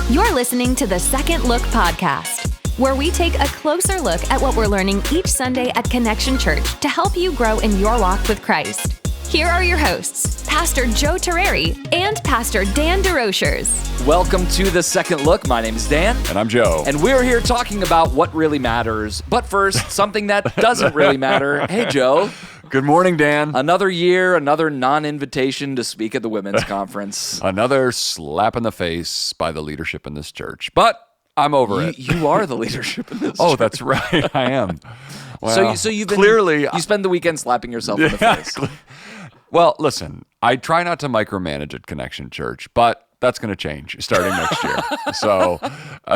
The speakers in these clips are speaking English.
You're listening to the Second Look podcast, where we take a closer look at what we're learning each Sunday at Connection Church to help you grow in your walk with Christ. Here are your hosts, Pastor Joe Terreri and Pastor Dan DeRochers. Welcome to the Second Look. My name is Dan. And I'm Joe. And we're here talking about what really matters. But first, something that doesn't really matter. Hey, Joe. Good morning, Dan. Another year, another non-invitation to speak at the women's conference. Another slap in the face by the leadership in this church. But I'm over it. You are the leadership in this church. Oh, that's right. I am. Well, So you've been, clearly, you spend the weekend slapping yourself in the face. Well, listen, I try not to micromanage at Connection Church, but that's going to change starting next year. So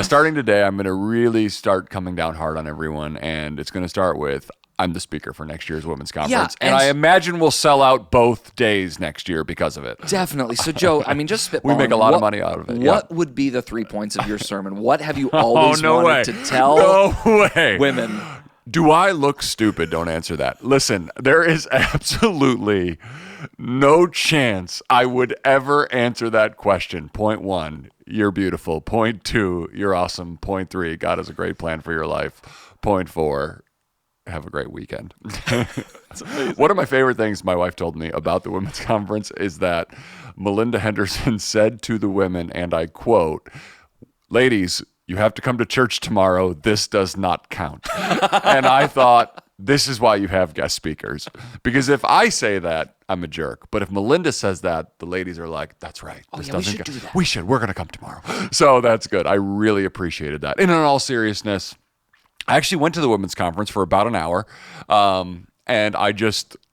starting today, I'm going to really start coming down hard on everyone, and it's going to start with, I'm the speaker for next year's women's conference, and I imagine we'll sell out both days next year because of it. Definitely. So, Joe, I mean, just spitballing. We make a lot of money out of it. What would be the 3 points of your sermon? What have you always wanted to tell women? Do I look stupid? Don't answer that. Listen, there is absolutely no chance I would ever answer that question. Point 1, you're beautiful. Point 2, you're awesome. Point 3, God has a great plan for your life. Point 4, have a great weekend. One of my favorite things my wife told me about the women's conference is that Melinda Henderson said to the women, and I quote, "Ladies, you have to come to church tomorrow. This does not count." And I thought, this is why you have guest speakers. Because if I say that, I'm a jerk. But if Melinda says that, the ladies are like, that's right. We should do that. We should. We're going to come tomorrow. So that's good. I really appreciated that. And in all seriousness, I actually went to the women's conference for about an hour. And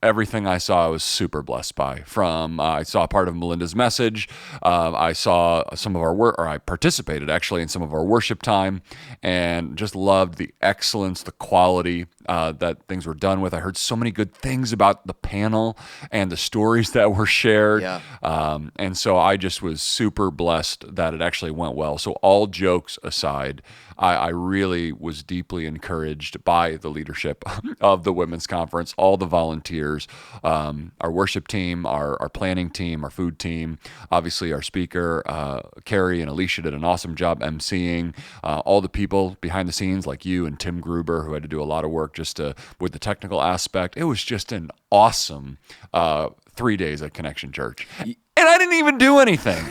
everything I saw I was super blessed by. I saw part of Melinda's message. I saw some of our work, or I participated actually in some of our worship time, and just loved the excellence, the quality that things were done with. I heard so many good things about the panel and the stories that were shared. Yeah. And so I just was super blessed that it actually went well. So all jokes aside, I really was deeply encouraged by the leadership of the women's conference, all the volunteers, our worship team, our planning team, our food team, obviously our speaker, Carrie and Alicia did an awesome job emceeing, all the people behind the scenes like you and Tim Gruber, who had to do a lot of work with the technical aspect. It was just an awesome 3 days at Connection Church. And I didn't even do anything.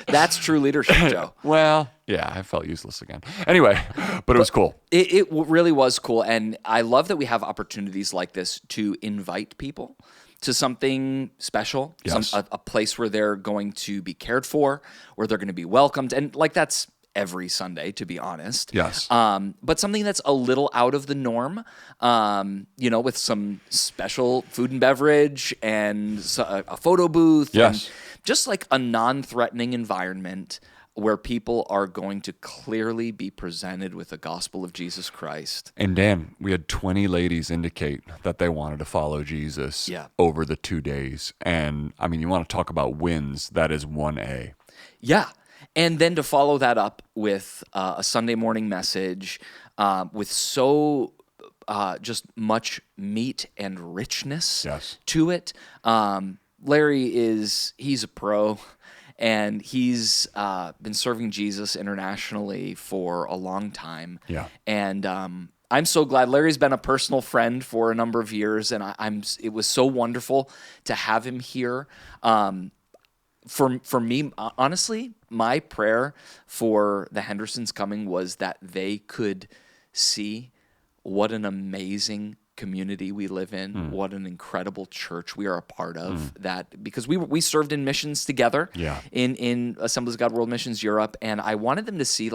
That's true leadership, Joe. Well, yeah, I felt useless again. Anyway, but it was cool. It really was cool. And I love that we have opportunities like this to invite people to something special, Yes. a place where they're going to be cared for, where they're going to be welcomed. And that's every Sunday, to be honest. Yes. But something that's a little out of the norm, with some special food and beverage and a photo booth. Yes. And just like a non-threatening environment where people are going to clearly be presented with the gospel of Jesus Christ. And Dan, we had 20 ladies indicate that they wanted to follow Jesus over the 2 days. And I mean, you want to talk about wins, that is 1A. Yeah. And then to follow that up with a Sunday morning message with so just much meat and richness to it. Larry he's a pro, and he's been serving Jesus internationally for a long time. Yeah. And I'm so glad. Larry's been a personal friend for a number of years, and it was so wonderful to have him here. For me, honestly, my prayer for the Hendersons coming was that they could see what an amazing community we live in, what an incredible church we are a part of, that because we served in missions together in Assemblies of God World Missions Europe, and I wanted them to see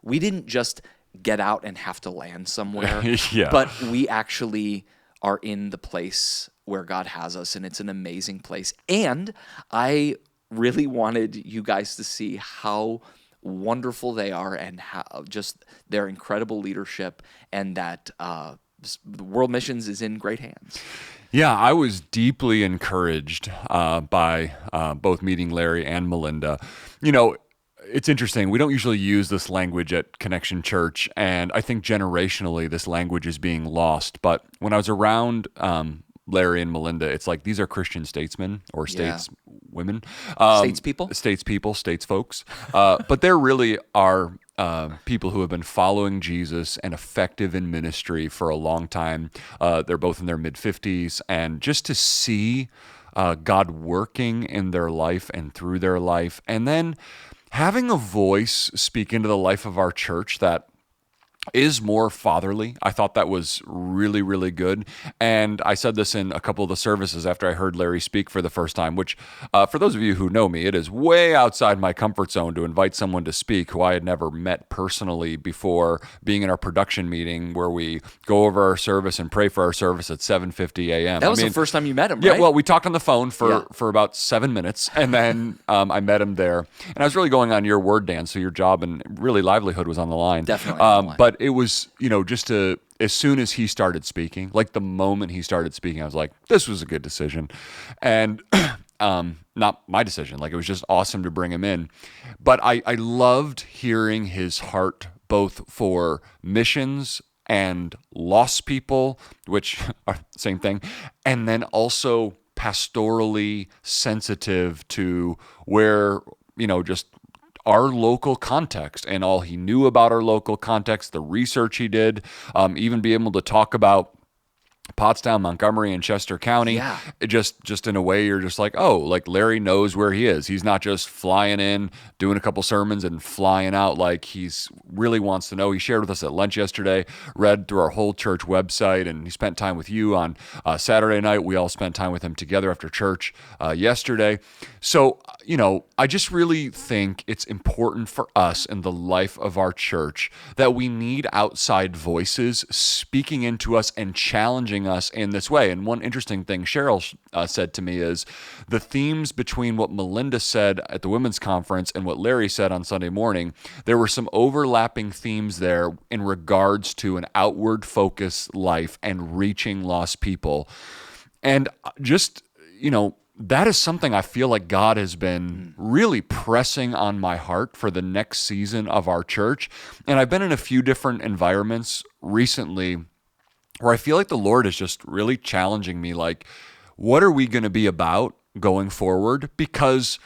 we didn't just get out and have to land somewhere, but we actually are in the place where God has us, and it's an amazing place. And I really wanted you guys to see how wonderful they are and how just their incredible leadership, and that World Missions is in great hands. Yeah, I was deeply encouraged by both meeting Larry and Melinda. It's interesting. We don't usually use this language at Connection Church, and I think generationally this language is being lost. But when I was around Larry and Melinda, it's like these are Christian statesmen or women. States folks. But there really are people who have been following Jesus and effective in ministry for a long time. They're both in their mid-50s, and just to see God working in their life and through their life, and then having a voice speak into the life of our church that is more fatherly. I thought that was really, really good. And I said this in a couple of the services after I heard Larry speak for the first time, which for those of you who know me, it is way outside my comfort zone to invite someone to speak who I had never met personally before, being in our production meeting where we go over our service and pray for our service at 7:50 a.m. That was the first time you met him, right? Yeah, well, we talked on the phone for about 7 minutes, and then I met him there. And I was really going on your word, Dan, so your job and really livelihood was on the line. Definitely on the line. But it was, as soon as he started speaking, like the moment he started speaking, I was like, this was a good decision. And not my decision. Like, it was just awesome to bring him in. But I loved hearing his heart both for missions and lost people, which are the same thing, and then also pastorally sensitive to where, just our local context and all he knew about our local context, the research he did, even be able to talk about Pottstown, Montgomery, and Chester County. Yeah. It just in a way you're just like, oh, like Larry knows where he is. He's not just flying in, doing a couple sermons and flying out. Like, he's really wants to know. He shared with us at lunch yesterday, read through our whole church website, and he spent time with you on Saturday night. We all spent time with him together after church yesterday. So, I just really think it's important for us in the life of our church that we need outside voices speaking into us and challenging us in this way. And one interesting thing Cheryl said to me is the themes between what Melinda said at the women's conference and what Larry said on Sunday morning, there were some overlapping themes there in regards to an outward focused life and reaching lost people. And just, that is something I feel like God has been really pressing on my heart for the next season of our church. And I've been in a few different environments recently where I feel like the Lord is just really challenging me, like, what are we going to be about going forward? Because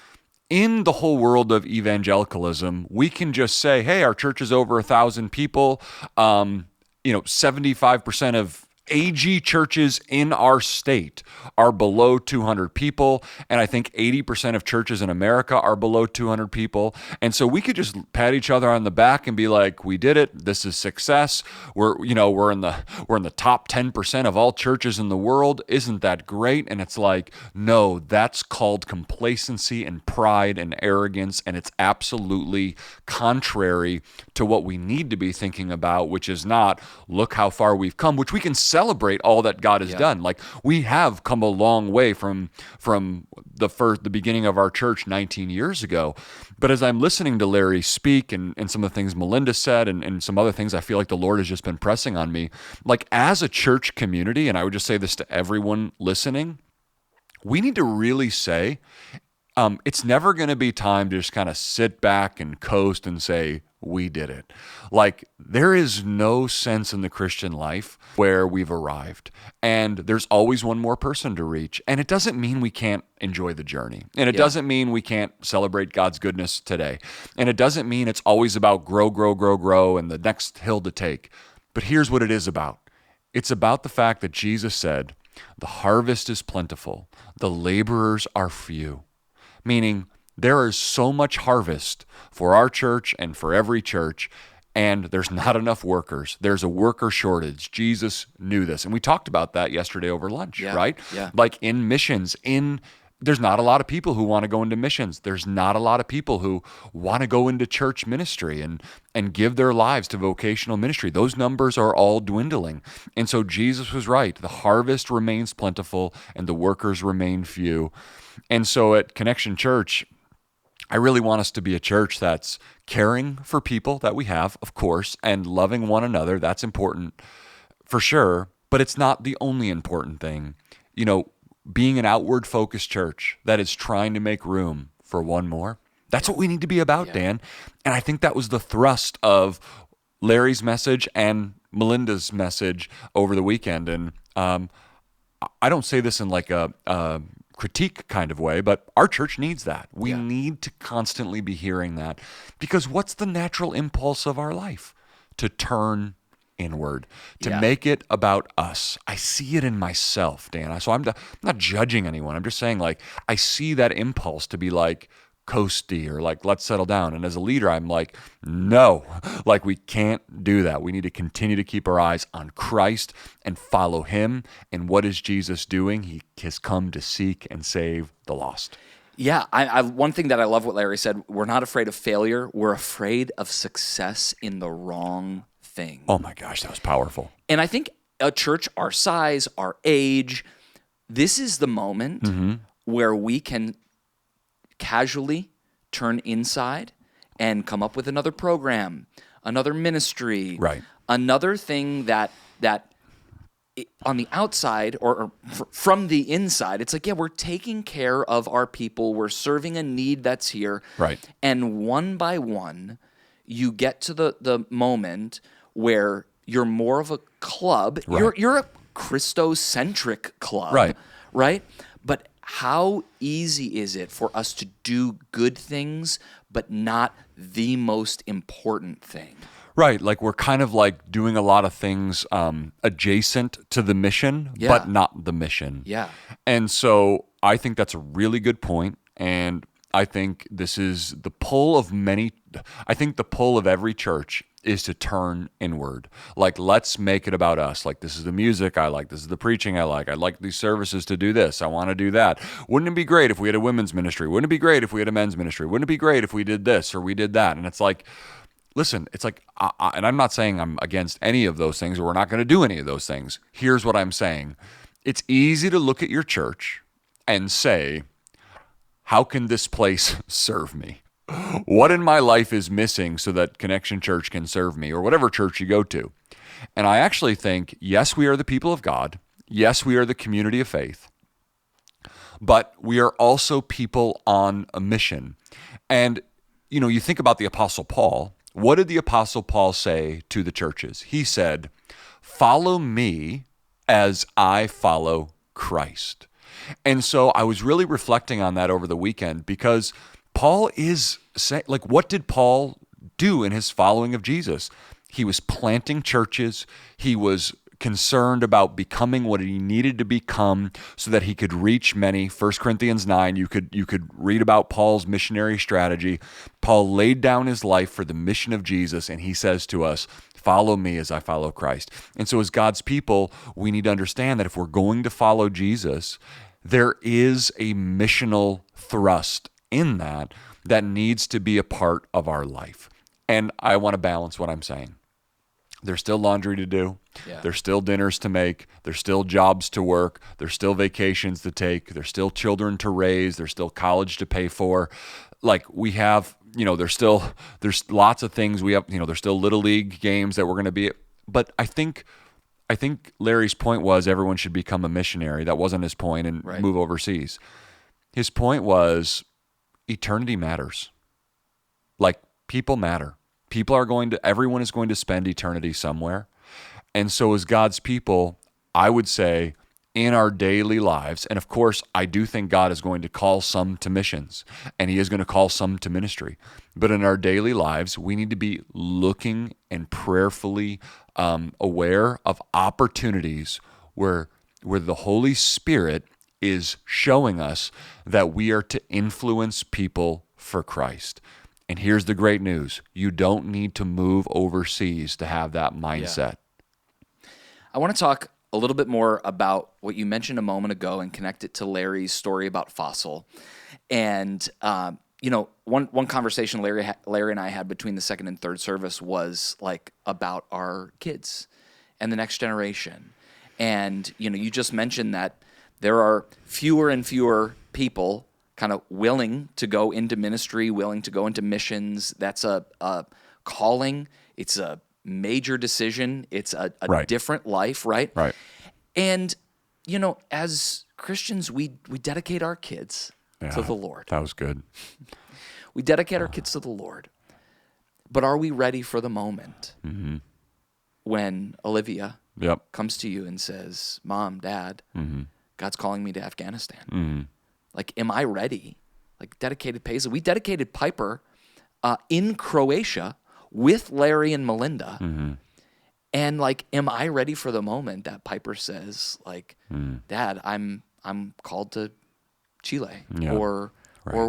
in the whole world of evangelicalism, we can just say, hey, our church is over 1,000 people. 75% of AG churches in our state are below 200 people, and I think 80% of churches in America are below 200 people. And so we could just pat each other on the back and be like, "We did it. This is success. We're in the top 10% of all churches in the world. Isn't that great?" And it's like, no, that's called complacency and pride and arrogance, and it's absolutely contrary to what we need to be thinking about, which is not, look how far we've come, which we can celebrate all that God has done. Like, we have come a long way from the beginning of our church 19 years ago. But as I'm listening to Larry speak and some of the things Melinda said and some other things, I feel like the Lord has just been pressing on me. Like, as a church community, and I would just say this to everyone listening, we need to really say, it's never going to be time to just kind of sit back and coast and say, we did it. Like, there is no sense in the Christian life where we've arrived, and there's always one more person to reach. And it doesn't mean we can't enjoy the journey. And it doesn't mean we can't celebrate God's goodness today. And it doesn't mean it's always about grow, and the next hill to take. But here's what it is about. It's about the fact that Jesus said, the harvest is plentiful, the laborers are few. Meaning, there is so much harvest for our church and for every church, and there's not enough workers. There's a worker shortage. Jesus knew this. And we talked about that yesterday over lunch, right? Yeah. Like, in missions, there's not a lot of people who want to go into missions. There's not a lot of people who want to go into church ministry and give their lives to vocational ministry. Those numbers are all dwindling. And so Jesus was right. The harvest remains plentiful and the workers remain few. And so at Connection Church, I really want us to be a church that's caring for people that we have, of course, and loving one another. That's important for sure, but it's not the only important thing. Being an outward focused church that is trying to make room for one more. That's what we need to be about, Dan. And I think that was the thrust of Larry's message and Melinda's message over the weekend. And I don't say this in like a critique kind of way, but our church needs that. We Yeah. need to constantly be hearing that, because what's the natural impulse of our life? To turn inward, to Yeah. make it about us. I see it in myself, Dan. So I'm not judging anyone. I'm just saying, like, I see that impulse to be like coasty or like, let's settle down. And as a leader, I'm like, no, like, we can't do that. We need to continue to keep our eyes on Christ and follow him. And what is Jesus doing? He has come to seek and save the lost. Yeah, I one thing that I love what Larry said, we're not afraid of failure, we're afraid of success in the wrong thing. Oh my gosh, that was powerful. And I think a church our size, our age, this is the moment where we can casually turn inside and come up with another program, another ministry, Right. another thing that on the outside or from the inside, it's like, yeah, we're taking care of our people. We're serving a need that's here. Right. And one by one, you get to the moment where you're more of a club. Right. You're a Christocentric club. Right. Right? But how easy is it for us to do good things, but not the most important thing? Right, like we're kind of like doing a lot of things adjacent to the mission, Yeah. but not the mission. Yeah. And so I think that's a really good point, and I think this is the pull of the pull of every church is to turn inward. Like, let's make it about us. Like, this is the music I like. This is the preaching I like. I'd like these services to do this. I want to do that. Wouldn't it be great if we had a women's ministry? Wouldn't it be great if we had a men's ministry? Wouldn't it be great if we did this or we did that? And it's like, listen, it's like, and I'm not saying I'm against any of those things or we're not going to do any of those things. Here's what I'm saying. It's easy to look at your church and say, how can this place serve me? What in my life is missing so that Connection Church can serve me, or whatever church you go to? And I actually think, yes, we are the people of God. Yes, we are the community of faith. But we are also people on a mission. And, you know, you think about the Apostle Paul. What did the Apostle Paul say to the churches? He said, follow me as I follow Christ. And so I was really reflecting on that over the weekend, because Paul is saying, like, what did Paul do in his following of Jesus? He was planting churches. He was concerned about becoming what he needed to become so that he could reach many. 1 Corinthians 9, you could read about Paul's missionary strategy. Paul laid down his life for the mission of Jesus, and he says to us, follow me as I follow Christ. And so as God's people, we need to understand that if we're going to follow Jesus, there is a missional thrust in that needs to be a part of our life. And I want to balance what I'm saying. There's still laundry to do. Yeah. There's still dinners to make. There's still jobs to work. There's still vacations to take. There's still children to raise. There's still college to pay for. Like, we have, there's lots of things we have, there's still little league games that we're going to be at. But I think Larry's point was everyone should become a missionary. That wasn't his point, and Right. move overseas. His point was eternity matters. Like, people matter. Everyone is going to spend eternity somewhere. And so as God's people, I would say in our daily lives, and of course, I do think God is going to call some to missions, and he is going to call some to ministry. But in our daily lives, we need to be looking and prayerfully aware of opportunities where the Holy Spirit is showing us that we are to influence people for Christ. And here's the great news. You don't need to move overseas to have that mindset. I want to talk a little bit more about what you mentioned a moment ago and connect it to Larry's story about Fossil. And, one conversation Larry and I had between the second and third service was like about our kids and the next generation. And, you just mentioned that there are fewer and fewer people kind of willing to go into ministry, willing to go into missions. That's a calling. It's a major decision. It's a Right. different life, right? Right. And, as Christians, we dedicate our kids to the Lord. That was good. We dedicate our kids to the Lord. But are we ready for the moment when Olivia Yep. comes to you and says, Mom, Dad, God's calling me to Afghanistan. Like, am I ready? Like, dedicated Paisley. We dedicated Piper in Croatia with Larry and Melinda. And like, am I ready for the moment that Piper says, like, Dad, I'm called to Chile or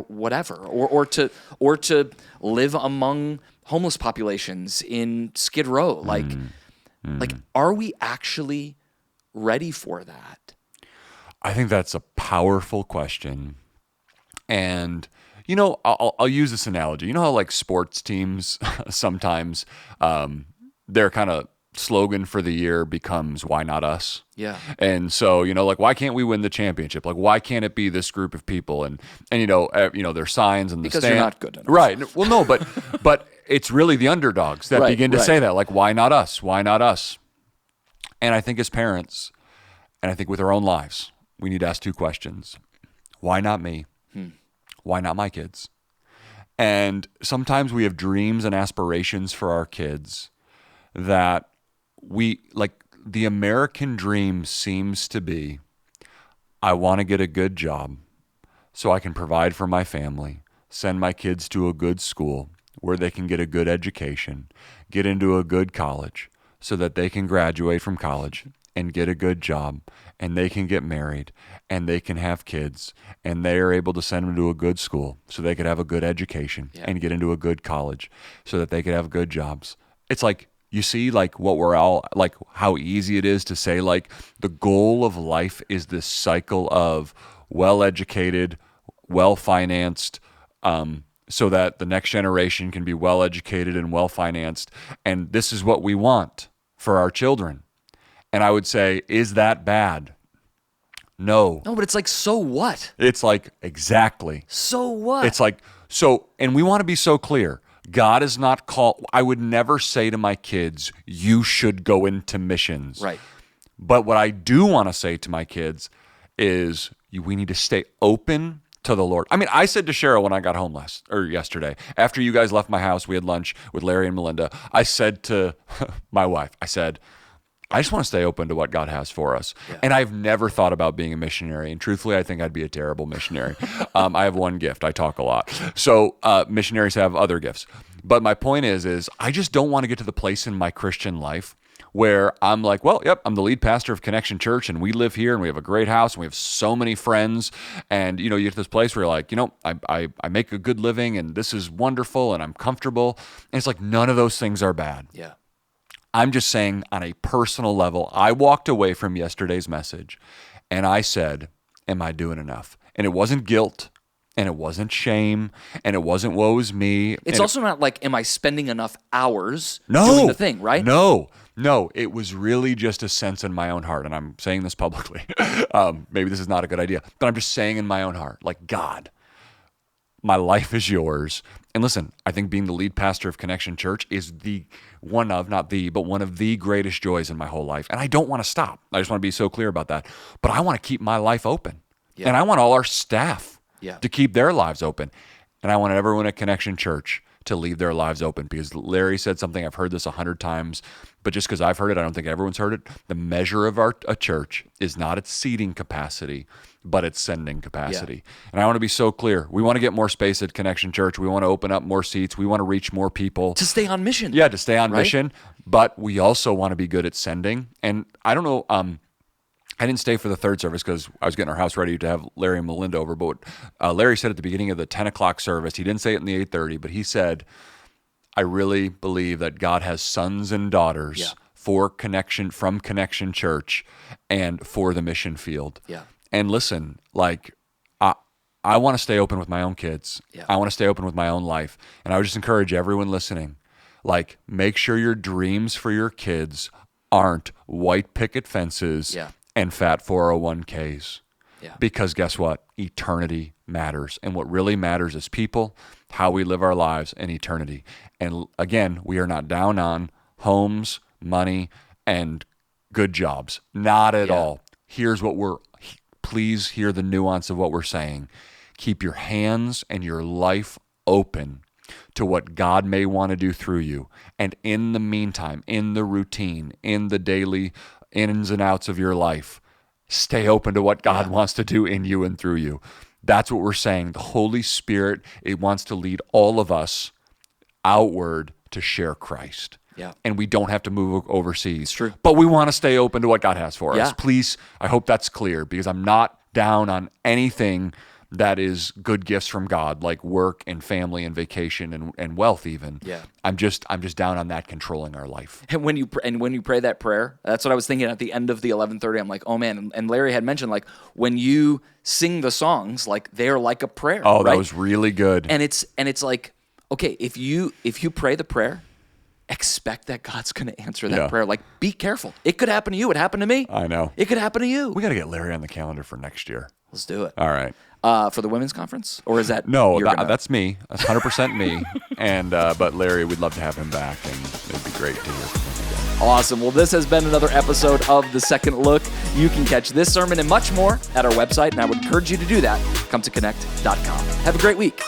whatever, or to live among homeless populations in Skid Row. Like, are we actually ready for that? I think that's a powerful question. And, you know, I'll use this analogy. You know how like sports teams sometimes their kind of slogan for the year becomes "Why not us?" Yeah. And so, you know, like, why can't we win the championship? Like, why can't it be this group of people? And you know, their signs and the Because stand. you're not good enough. Right. Well, no, but it's really the underdogs that begin to say that. Like, why not us? Why not us? And I think as parents, and I think with our own lives, we need to ask two questions. Why not me? Why not my kids? And sometimes we have dreams and aspirations for our kids that we, like, the American dream seems to be, I want to get a good job so I can provide for my family, send my kids to a good school where they can get a good education, get into a good college so that they can graduate from college and get a good job, and they can get married, and they can have kids, and they are able to send them to a good school so they could have a good education and get into a good college so that they could have good jobs. It's like, you see, like, what we're all, like, how easy it is to say, like, the goal of life is this cycle of well-educated, well-financed, so that the next generation can be well-educated and well-financed, and this is what we want for our children. And I would say, is that bad? No. No, but it's like, so what? It's like, exactly. So what? It's like, so, and we want to be so clear. God is not called, I would never say to my kids, you should go into missions. Right. But what I do want to say to my kids is we need to stay open to the Lord. I mean, I said to Cheryl when I got home yesterday, after you guys left my house, we had lunch with Larry and Melinda. I said to my wife, I said, I just want to stay open to what God has for us. Yeah. And I've never thought about being a missionary. And truthfully, I think I'd be a terrible missionary. I have one gift. I talk a lot. So missionaries have other gifts. But my point is I just don't want to get to the place in my Christian life where I'm like, well, yep, I'm the lead pastor of Connection Church, and we live here, and we have a great house, and we have so many friends. And, you know, you get to this place where you're like, you know, I make a good living, and this is wonderful, and I'm comfortable. And it's like, none of those things are bad. Yeah. I'm just saying, on a personal level, I walked away from yesterday's message and I said, am I doing enough? And it wasn't guilt, and it wasn't shame, and it wasn't woe is me. It's also not like, am I spending enough hours No, doing the thing, right? No, it was really just a sense in my own heart. And I'm saying this publicly. Maybe this is not a good idea, but I'm just saying in my own heart, like, God, my life is yours. And listen, I think being the lead pastor of Connection Church is one of the greatest joys in my whole life. And I don't want to stop. I just want to be so clear about that. But I want to keep my life open. Yeah. And I want all our staff to keep their lives open. And I want everyone at Connection Church to leave their lives open, because Larry said something, I've heard this 100 times, but just because I've heard it, I don't think everyone's heard it. The measure of a church is not its seating capacity, but its sending capacity. Yeah. And I want to be so clear. We want to get more space at Connection Church. We want to open up more seats. We want to reach more people. To stay on mission. Yeah, to stay on mission. But we also want to be good at sending. And I don't know, I didn't stay for the third service because I was getting our house ready to have Larry and Melinda over. But Larry said at the beginning of the 10 o'clock service, he didn't say it in the 8:30, but he said, I really believe that God has sons and daughters from Connection Church and for the mission field. Yeah. And listen, like, I want to stay open with my own kids. Yeah. I want to stay open with my own life. And I would just encourage everyone listening, like, make sure your dreams for your kids aren't white picket fences and fat 401ks. Yeah. Because guess what? Eternity matters. And what really matters is people, how we live our lives, and eternity. And again, we are not down on homes, money, and good jobs. Not at all. Please hear the nuance of what we're saying. Keep your hands and your life open to what God may want to do through you. And in the meantime, in the routine, in the daily ins and outs of your life, stay open to what God wants to do in you and through you. That's what we're saying. The Holy Spirit, it wants to lead all of us outward to share Christ. Yeah. And we don't have to move overseas. It's true. But we want to stay open to what God has for us. Yeah. Please, I hope that's clear, because I'm not down on anything that is good gifts from God, like work and family and vacation and wealth even. Yeah. I'm just down on that controlling our life. And when you pray that prayer, that's what I was thinking at the end of the 11:30. I'm like, oh man, and Larry had mentioned, like, when you sing the songs, like, they're like a prayer. Oh, that right? was really good. And it's like, okay, if you pray the prayer, expect that God's going to answer that prayer. Like, be careful. It could happen to you. It happened to me. I know. It could happen to you. We got to get Larry on the calendar for next year. Let's do it. All right. For the women's conference? Or is that... No, you're gonna- that's me. That's 100% me. And but Larry, we'd love to have him back, and it'd be great to hear from him again. Awesome. Well, this has been another episode of The Second Look. You can catch this sermon and much more at our website, and I would encourage you to do that. Come to connect.com. Have a great week.